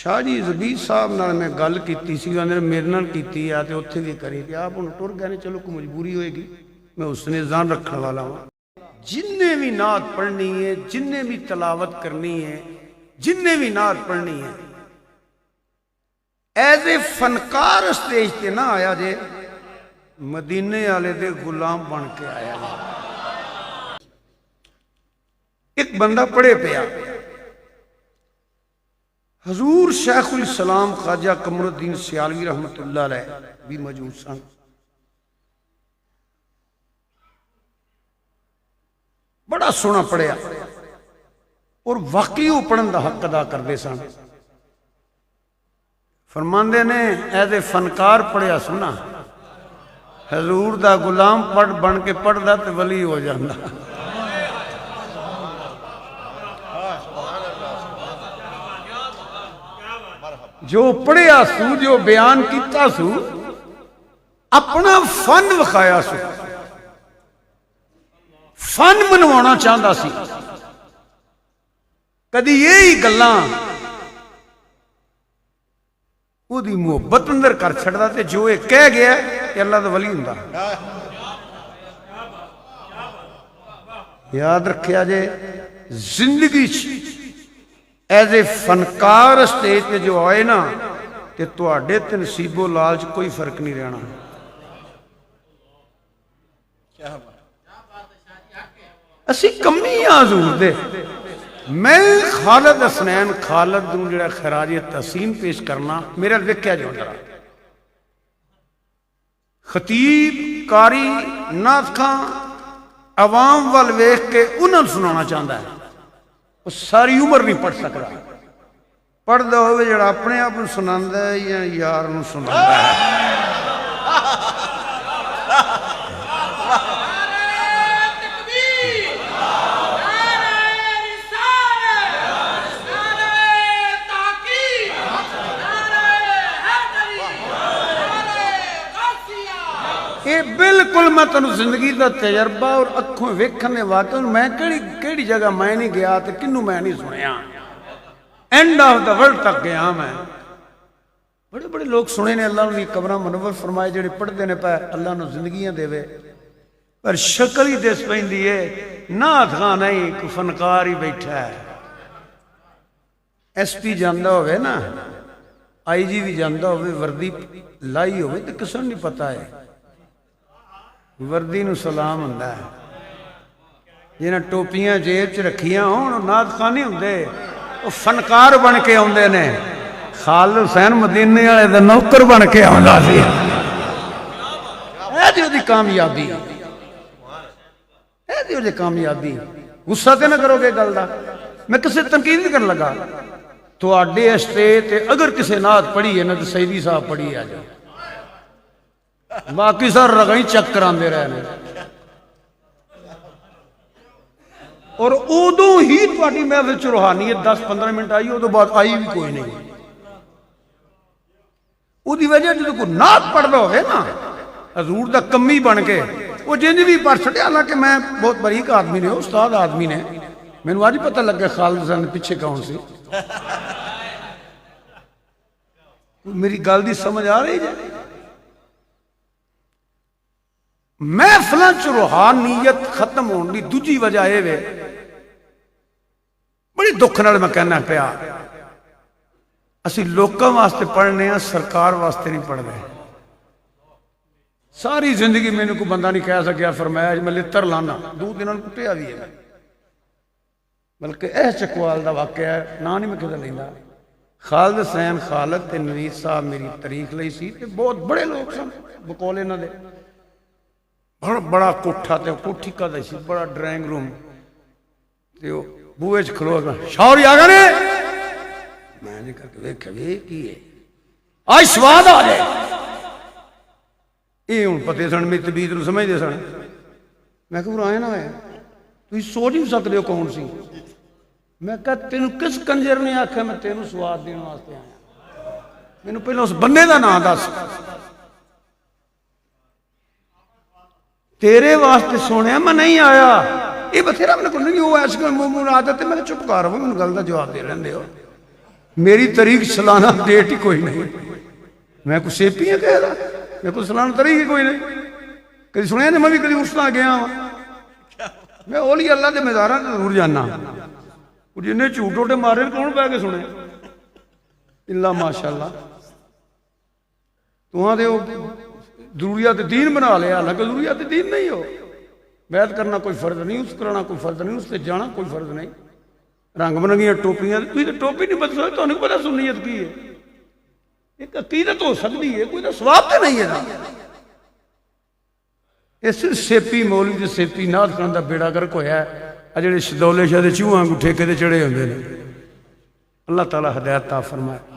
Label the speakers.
Speaker 1: शाह जी जबीर साहब नाल मैं गल कीती सी, मेरे नाल कीती आ ते उत्थे भी करी ते आप हुण टुर गए ने। चलो कोई मजबूरी होएगी, मैं उसने जान रखने वाला हूँ। जिन्ने भी नात पढ़नी है, जिन्ने भी तलावत करनी है, जिन्ने भी नात पढ़नी है, एज ए फनकार स्टेज ते ना आया जे, मदीने वाले दे गुलाम बन के आया जे। एक बंदा पढ़े पिया, हजूर शेखुल इस्लाम ख्वाजा कमरुद्दीन सियालवी रहमतुल्लाह अलैह भी मौजूद सन। बड़ा सोहना पढ़िया और वाकई वो पढ़न का हक अदा करते सन। फरमांदे ने एज ए फनकार पढ़िया सोहना, हजूर दा गुलाम पढ़ बन के पढ़दा ते वली हो जांदा। जो पढ़िया सू, जो बयान किया सू, अपना फन विखाया सू, फन मनवाना चाहता सी। कदी यही गल्लां ओदी मुहब्बत अंदर कर छड़दा ते जो ये कह गया कि अल्लाह दा वली हुंदा। याद रखिया जे, जिंदगी एज ए फनकार स्टेज पे जो आए ना, ते तुहाडे ते नसीबो लाल च कोई फर्क नहीं रहना। असी कमी हजूर दे। मैं खालिद हसनैन खालिद नूं जिहड़ा खराजे तहसीन पेश करना, मेरा वेख्या जो जरा खतीब कारी नाथखां अवाम वाल वेख के उन्होंने सुनाना चाहता है। वो सारी उम्र नहीं पढ़ सकता। पढ़ता हो जो अपने आप को सुनांदा है या यार नूं सुनांदा है। ये बिल्कुल मैं तुहानू जिंदगी का तजर्बा और अखों वेखण दे वाकई मैं केड़ी जगह मैं नहीं गया तो किनू मैं नहीं सुनिया। एंड ऑफ द वर्ल्ड तक गया मैं। बड़े बड़े लोग सुने ने, अल्लाह उन्हें कबरां मुनव्वर फरमाए, जेड़े पढ़ते ने पाए अल्लाह नूं जिंदगियां देवे, पर शक्ल ही दिस पैंदी है नाथ खां नहीं, कोई फनकार ही बैठा है। SP जांदा होवे ना, IG भी जांदा होवे, वर्दी लाई होवे तो किसी नहीं पता है। वर्दी नूं सलाम हुंदा है। जिन्हां टोपियां जेब च रखियां होण नाथ खां नहीं हुंदे, वो फनकार बन के आउंदे ने। खालिद हुसैन मदीने वाले दा नौकर बन के आउंदा सी। ऐ जी ओदी कामयाबी, ऐ जी ओदी कामयाबी। गुस्सा ते ना करोगे गल दा, मैं किसी तनकीद नहीं करन लगा। तुहाडे स्टेज ते अगर किसी नात पढ़ी है ना तो सईदी साहब पढ़ी आ जाए, बाकी सर रगई चेक कराते रहे। और उदों ही तुहाडी महफिल च रूहानियत 10-15 मिनट आई, उदों बाद आई भी कोई नहीं। उदी वजह जो कोई नात पढ़ता होवे ना हजूर दा कमी बन के, वो जिंज भी पढ़ छड़िया। हालांकि मैं बहुत बरीक आदमी ने, उस्ताद आदमी ने, मैनू अज पता लगे खालिद हुसैन पिछे कौन सी। मेरी गल दी समझ आ रही है? महफिलों च रूहानियत खत्म होने की दूजी वजह यह वे, बड़ी दुख नाल मैं कहना पिया, असी लोगों वास्ते पढ़ने, सरकार वास्ते नहीं पढ़ते। सारी जिंदगी मैंने कोई बंदा नहीं कह सकिया फरमाया मैं लित्र लाना, 2 दिन कुटिया भी है। बल्कि यह चकवाल का वाकया है, ना नहीं मैं किधर लेंदा। खालिद हुसैन खालिद ते नवीद साहब मेरी तारीख ली सी, बहुत बड़े लोग सन बकौल इन्हां दे। बड़ा कोठा, तो कोठी का सी बड़ा ड्राइंग रूम, तो बूहे च खलो शौरी आ गए ने। मैं करके वेख्या वे की है, आज स्वाद आ जाए। ये हूँ पते सन, मेरी तबीयत नूं समझते सन। मैं कहा आए ना आया, तुम सोच नहीं सकते हो कौन सी। मैं कहा तेन किस कंजर ने आख्या मैं तेन स्वाद देने वास्ते आया, मैनू पहले उस बंदे का नाम दस। तेरे वास्ते सुने मैं नहीं आया, ये बथेरा मैंने को नहीं वो ऐसी आदत है। मैं चुप कर रहा, मैंने गल का जवाब दे लेंदे हो। मेरी तरीक सालाना डेट ही कोई नहीं। मैं कुछ सेपी है कह रहा, मैं कुछ सालाना तरीक ही कोई नहीं। कभी सुनिया नहीं, मैं भी कभी उस तरह गया वा। मैं ओली अल्लाह के मज़ारां ते जरूर जाना। जिन्हें झूठ उठे मारे कौन पै के सुने, इल्ला माशाअल्लाह। तुहां दे जरूरियात दीन बना लिया, हालांकि जरूरियात दीन नहीं हो। बैत करना कोई फर्ज नहीं, उस कराना कोई फर्ज नहीं, उससे जाना कोई फर्ज नहीं। रंग बिरंगियां टोपियां, तुम तो टोपी नहीं बदल सकते, तुहानू पता सुन्नीयत की है। एक अकीदत हो सकती है, कोई तो सवाब तो नहीं है ना। इस सेपी मौलवी के सेपी नाथ खान का बेड़ा गर्क होया। जो शदौले शाह चूहों वांगू ठेके ते चढ़े होंगे ने। अल्लाह ताला हदायत ता फरमाए।